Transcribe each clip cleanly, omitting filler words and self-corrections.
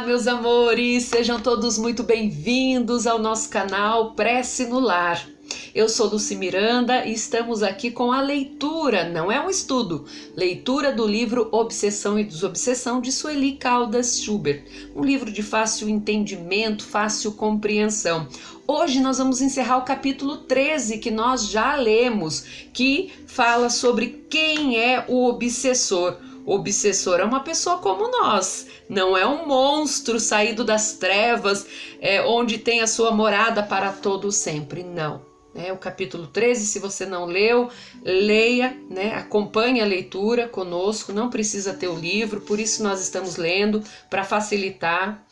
Olá, meus amores, sejam todos muito bem-vindos ao nosso canal Prece no Lar. Eu sou Lucy Miranda e estamos aqui com a leitura, não é um estudo, leitura do livro Obsessão e Desobsessão de Sueli Caldas Schubert, um livro de fácil entendimento, fácil compreensão. Hoje nós vamos encerrar o capítulo 13 que nós já lemos, que fala sobre quem é o obsessor. O obsessor é uma pessoa como nós, não é um monstro saído das trevas, onde tem a sua morada para todo sempre, não. O capítulo 13, se você não leu, leia, acompanhe a leitura conosco, não precisa ter o livro, por isso nós estamos lendo, para facilitar.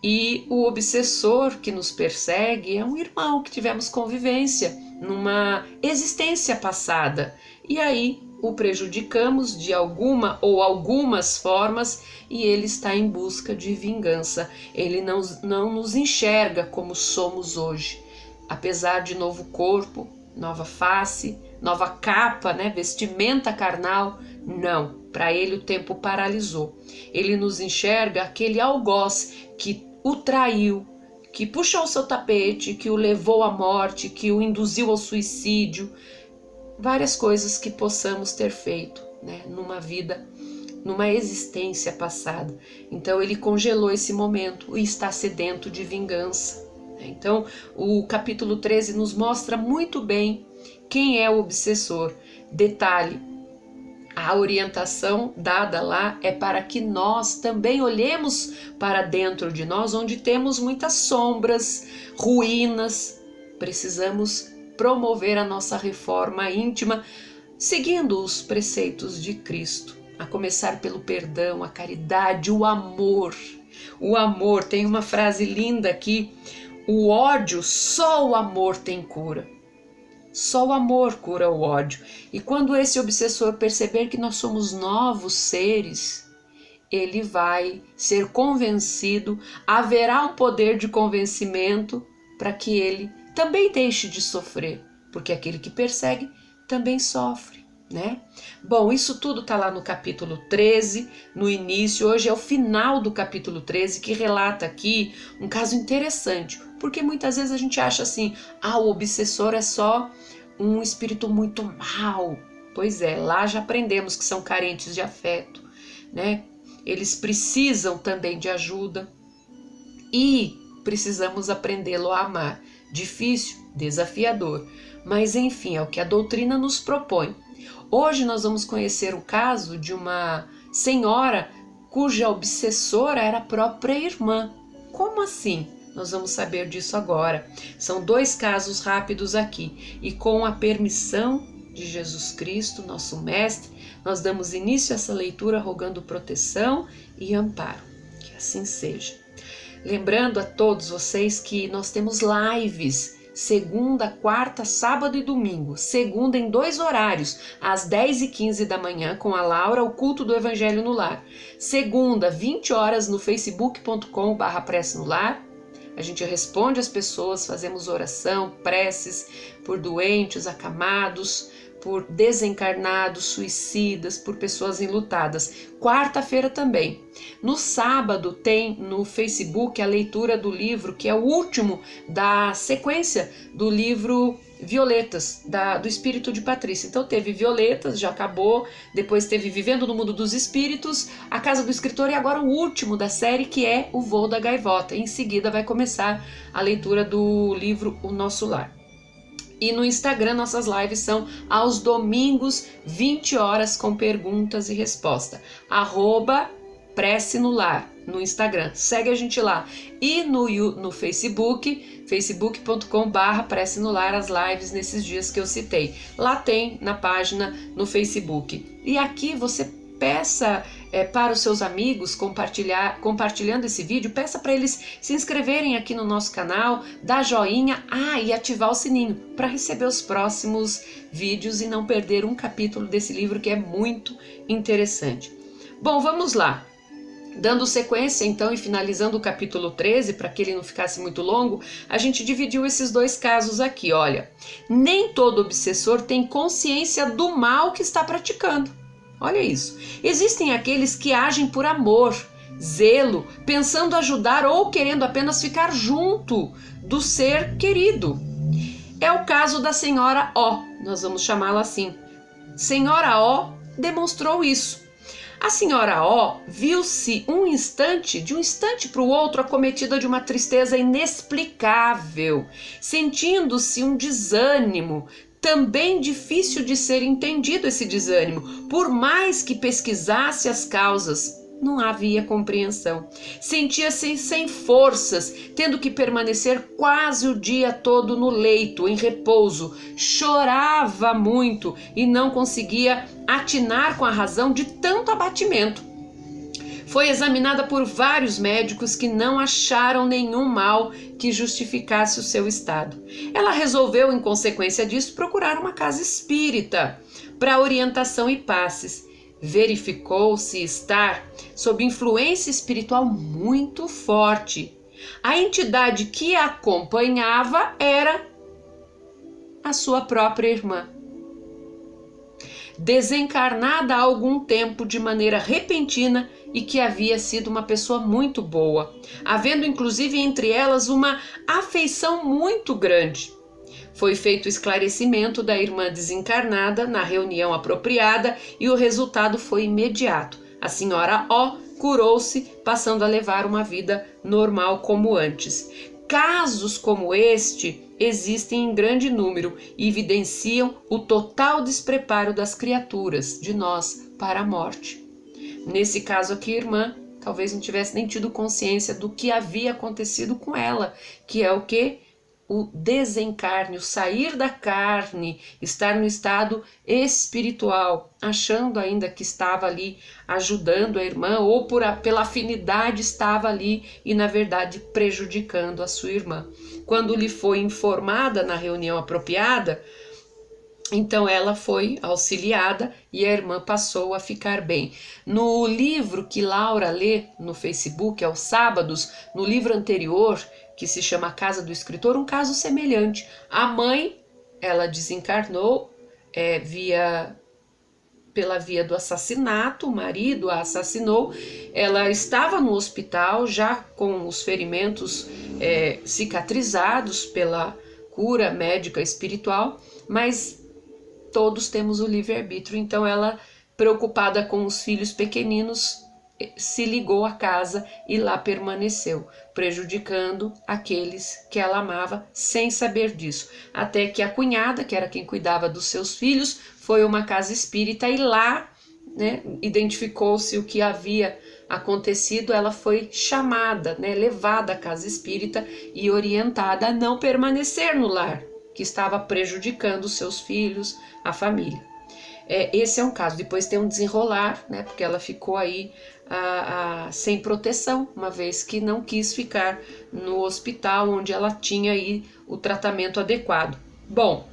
E o obsessor que nos persegue é um irmão que tivemos convivência numa existência passada, e aí o prejudicamos de alguma ou algumas formas e ele está em busca de vingança. Ele não nos enxerga como somos hoje. Apesar de novo corpo, nova face, nova capa, vestimenta carnal, não. Para ele o tempo paralisou. Ele nos enxerga aquele algoz que o traiu, que puxou o seu tapete, que o levou à morte, que o induziu ao suicídio. Várias coisas que possamos ter feito, numa vida, numa existência passada. Então ele congelou esse momento e está sedento de vingança. Então o capítulo 13 nos mostra muito bem quem é o obsessor. Detalhe, a orientação dada lá é para que nós também olhemos para dentro de nós, onde temos muitas sombras, ruínas. Precisamos promover a nossa reforma íntima, seguindo os preceitos de Cristo, a começar pelo perdão, a caridade, o amor. O amor, tem uma frase linda aqui, o ódio, só o amor tem cura. Só o amor cura o ódio. E quando esse obsessor perceber que nós somos novos seres, ele vai ser convencido, haverá um poder de convencimento para que ele também deixe de sofrer, porque aquele que persegue também sofre, Bom, isso tudo está lá no capítulo 13, no início. Hoje é o final do capítulo 13, que relata aqui um caso interessante, porque muitas vezes a gente acha assim, o obsessor é só um espírito muito mau. Pois é, lá já aprendemos que são carentes de afeto, Eles precisam também de ajuda e precisamos aprendê-lo a amar. Difícil, desafiador, mas enfim, é o que a doutrina nos propõe. Hoje nós vamos conhecer o caso de uma senhora cuja obsessora era a própria irmã. Como assim? Nós vamos saber disso agora. São 2 casos rápidos aqui e com a permissão de Jesus Cristo, nosso Mestre, nós damos início a essa leitura rogando proteção e amparo. Que assim seja. Lembrando a todos vocês que nós temos lives segunda, quarta, sábado e domingo. Segunda em 2 horários, às 10h15 da manhã com a Laura, o culto do Evangelho no Lar. Segunda, 20 horas no facebook.com/prece no lar. A gente responde às pessoas, fazemos oração, preces por doentes, acamados, por desencarnados, suicidas, por pessoas enlutadas. Quarta-feira também. No sábado tem no Facebook a leitura do livro, que é o último da sequência do livro Violetas, do Espírito de Patrícia. Então teve Violetas, já acabou, depois teve Vivendo no Mundo dos Espíritos, A Casa do Escritor e agora o último da série, que é O Voo da Gaivota. Em seguida vai começar a leitura do livro O Nosso Lar. E no Instagram nossas lives são aos domingos, 20 horas, com perguntas e respostas. @prece no lar no Instagram. Segue a gente lá. E no Facebook, facebook.com/prece no lar, as lives nesses dias que eu citei. Lá tem na página no Facebook. E aqui você peça para os seus amigos, compartilhando esse vídeo, peça para eles se inscreverem aqui no nosso canal, dar joinha, e ativar o sininho para receber os próximos vídeos e não perder um capítulo desse livro que é muito interessante. Bom, vamos lá. Dando sequência então e finalizando o capítulo 13, para que ele não ficasse muito longo, a gente dividiu esses 2 casos aqui, olha. Nem todo obsessor tem consciência do mal que está praticando. Olha isso. Existem aqueles que agem por amor, zelo, pensando ajudar ou querendo apenas ficar junto do ser querido. É o caso da senhora O, nós vamos chamá-la assim. Senhora O demonstrou isso. A senhora O viu-se de um instante para o outro, acometida de uma tristeza inexplicável, sentindo-se um desânimo, também difícil de ser entendido esse desânimo, por mais que pesquisasse as causas. Não havia compreensão. Sentia-se sem forças, tendo que permanecer quase o dia todo no leito, em repouso. Chorava muito e não conseguia atinar com a razão de tanto abatimento. Foi examinada por vários médicos que não acharam nenhum mal que justificasse o seu estado. Ela resolveu, em consequência disso, procurar uma casa espírita para orientação e passes. Verificou-se estar sob influência espiritual muito forte. A entidade que a acompanhava era a sua própria irmã, desencarnada há algum tempo de maneira repentina e que havia sido uma pessoa muito boa, havendo inclusive entre elas uma afeição muito grande. Foi feito o esclarecimento da irmã desencarnada na reunião apropriada e o resultado foi imediato. A senhora O curou-se, passando a levar uma vida normal como antes. Casos como este existem em grande número e evidenciam o total despreparo das criaturas, de nós, para a morte. Nesse caso aqui, a irmã talvez não tivesse nem tido consciência do que havia acontecido com ela, que é o quê? O desencarne, o sair da carne, estar no estado espiritual, achando ainda que estava ali ajudando a irmã ou pela afinidade estava ali e na verdade prejudicando a sua irmã. Quando lhe foi informada na reunião apropriada, então ela foi auxiliada e a irmã passou a ficar bem. No livro que Laura lê no Facebook aos sábados, no livro anterior, que se chama A Casa do Escritor, um caso semelhante. A mãe, ela desencarnou pela via do assassinato, o marido a assassinou. Ela estava no hospital já com os ferimentos cicatrizados pela cura médica espiritual, mas todos temos o livre-arbítrio, então ela, preocupada com os filhos pequeninos, se ligou à casa e lá permaneceu, prejudicando aqueles que ela amava sem saber disso. Até que a cunhada, que era quem cuidava dos seus filhos, foi a uma casa espírita e lá, identificou-se o que havia acontecido. Ela foi chamada, levada à casa espírita e orientada a não permanecer no lar, que estava prejudicando seus filhos, a família. Esse é um caso. Depois tem um desenrolar, porque ela ficou aí sem proteção, uma vez que não quis ficar no hospital onde ela tinha aí o tratamento adequado. Bom,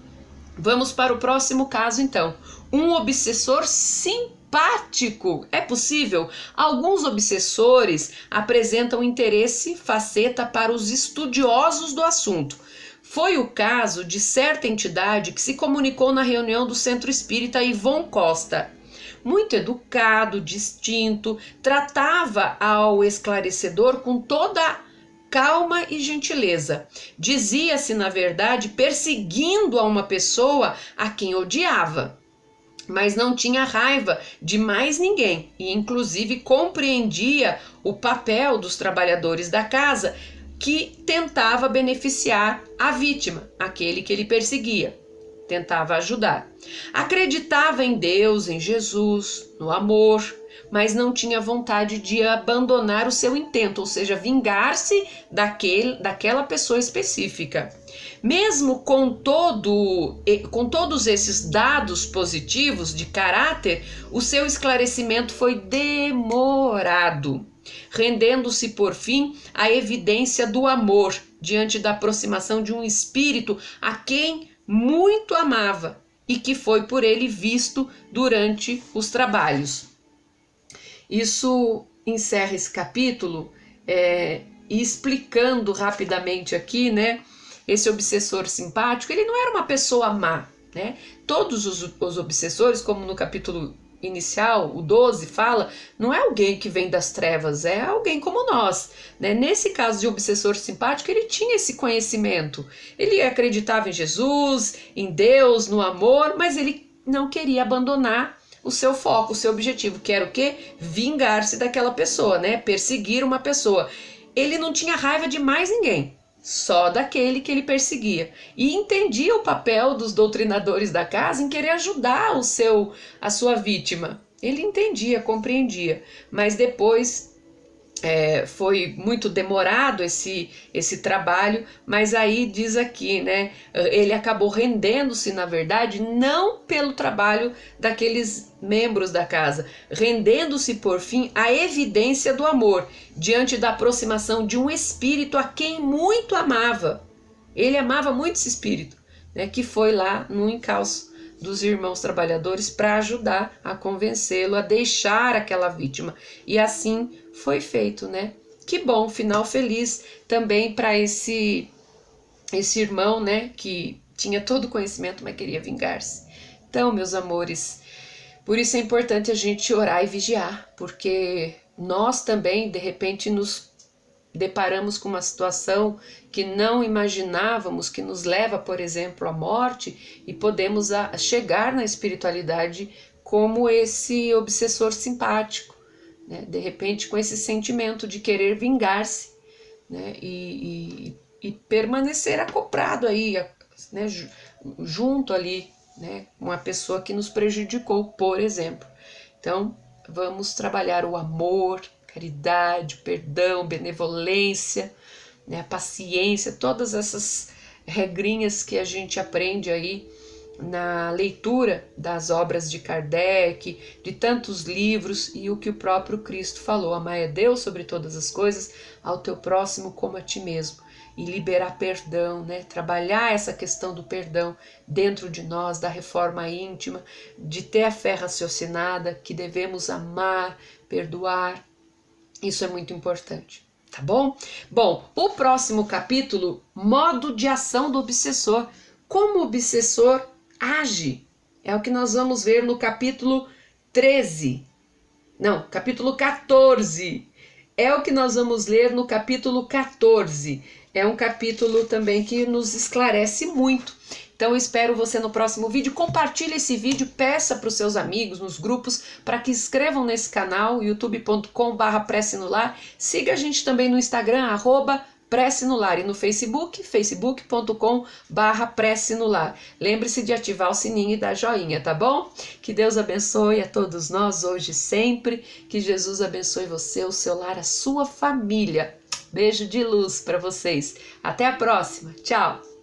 vamos para o próximo caso então. Um obsessor simpático. É possível? Alguns obsessores apresentam interesse, faceta para os estudiosos do assunto. Foi o caso de certa entidade que se comunicou na reunião do Centro Espírita Ivon Costa. Muito educado, distinto, tratava ao esclarecedor com toda calma e gentileza. Dizia-se, na verdade, perseguindo a uma pessoa a quem odiava, mas não tinha raiva de mais ninguém e, inclusive, compreendia o papel dos trabalhadores da casa, que tentava beneficiar a vítima, aquele que ele perseguia, tentava ajudar. Acreditava em Deus, em Jesus, no amor, mas não tinha vontade de abandonar o seu intento, ou seja, vingar-se daquela pessoa específica. Mesmo com todos esses dados positivos de caráter, o seu esclarecimento foi demorado, rendendo-se por fim à evidência do amor diante da aproximação de um espírito a quem muito amava e que foi por ele visto durante os trabalhos. Isso encerra esse capítulo explicando rapidamente aqui, esse obsessor simpático. Ele não era uma pessoa má, Todos os obsessores, como no capítulo inicial, o 12, fala, não é alguém que vem das trevas, é alguém como nós, né? Nesse caso de obsessor simpático, ele tinha esse conhecimento, ele acreditava em Jesus, em Deus, no amor, mas ele não queria abandonar o seu foco, o seu objetivo, que era o quê? Vingar-se daquela pessoa, né? Perseguir uma pessoa. Ele não tinha raiva de mais ninguém, só daquele que ele perseguia. E entendia o papel dos doutrinadores da casa em querer ajudar a sua vítima. Ele entendia, compreendia, mas depois foi muito demorado esse trabalho, mas aí diz aqui, né? Ele acabou rendendo-se, na verdade, não pelo trabalho daqueles membros da casa, rendendo-se, por fim, à evidência do amor, diante da aproximação de um espírito a quem muito amava. Ele amava muito esse espírito, né? Que foi lá no encalço dos irmãos trabalhadores para ajudar a convencê-lo a deixar aquela vítima. E assim foi feito, né? Que bom, final feliz também para esse irmão, né? Que tinha todo o conhecimento, mas queria vingar-se. Então, meus amores, por isso é importante a gente orar e vigiar, porque nós também, de repente, nos deparamos com uma situação que não imaginávamos, que nos leva, por exemplo, à morte, e podemos chegar na espiritualidade como esse obsessor simpático, né? De repente com esse sentimento de querer vingar-se, né? E permanecer acoprado aí, né? Junto ali, né? Uma pessoa que nos prejudicou, por exemplo. Então, vamos trabalhar o amor, caridade, perdão, benevolência, né, a paciência, todas essas regrinhas que a gente aprende aí na leitura das obras de Kardec, de tantos livros, e o que o próprio Cristo falou: amai a Deus sobre todas as coisas, ao teu próximo como a ti mesmo. E liberar perdão, né? Trabalhar essa questão do perdão dentro de nós, da reforma íntima, de ter a fé raciocinada, que devemos amar, perdoar. Isso é muito importante, tá bom? Bom, o próximo capítulo, modo de ação do obsessor. Como o obsessor age? É o que nós vamos ver no capítulo 13. Não, capítulo 14. É o que nós vamos ler no capítulo 14. É um capítulo também que nos esclarece muito. Então eu espero você no próximo vídeo. Compartilhe esse vídeo, peça para os seus amigos nos grupos para que inscrevam nesse canal, youtube.com/prece no lar. Siga a gente também no Instagram, @prece no lar, e no Facebook, facebook.com/prece no lar. Lembre-se de ativar o sininho e dar joinha, tá bom? Que Deus abençoe a todos nós hoje e sempre. Que Jesus abençoe você, o seu lar, a sua família. Beijo de luz para vocês. Até a próxima. Tchau!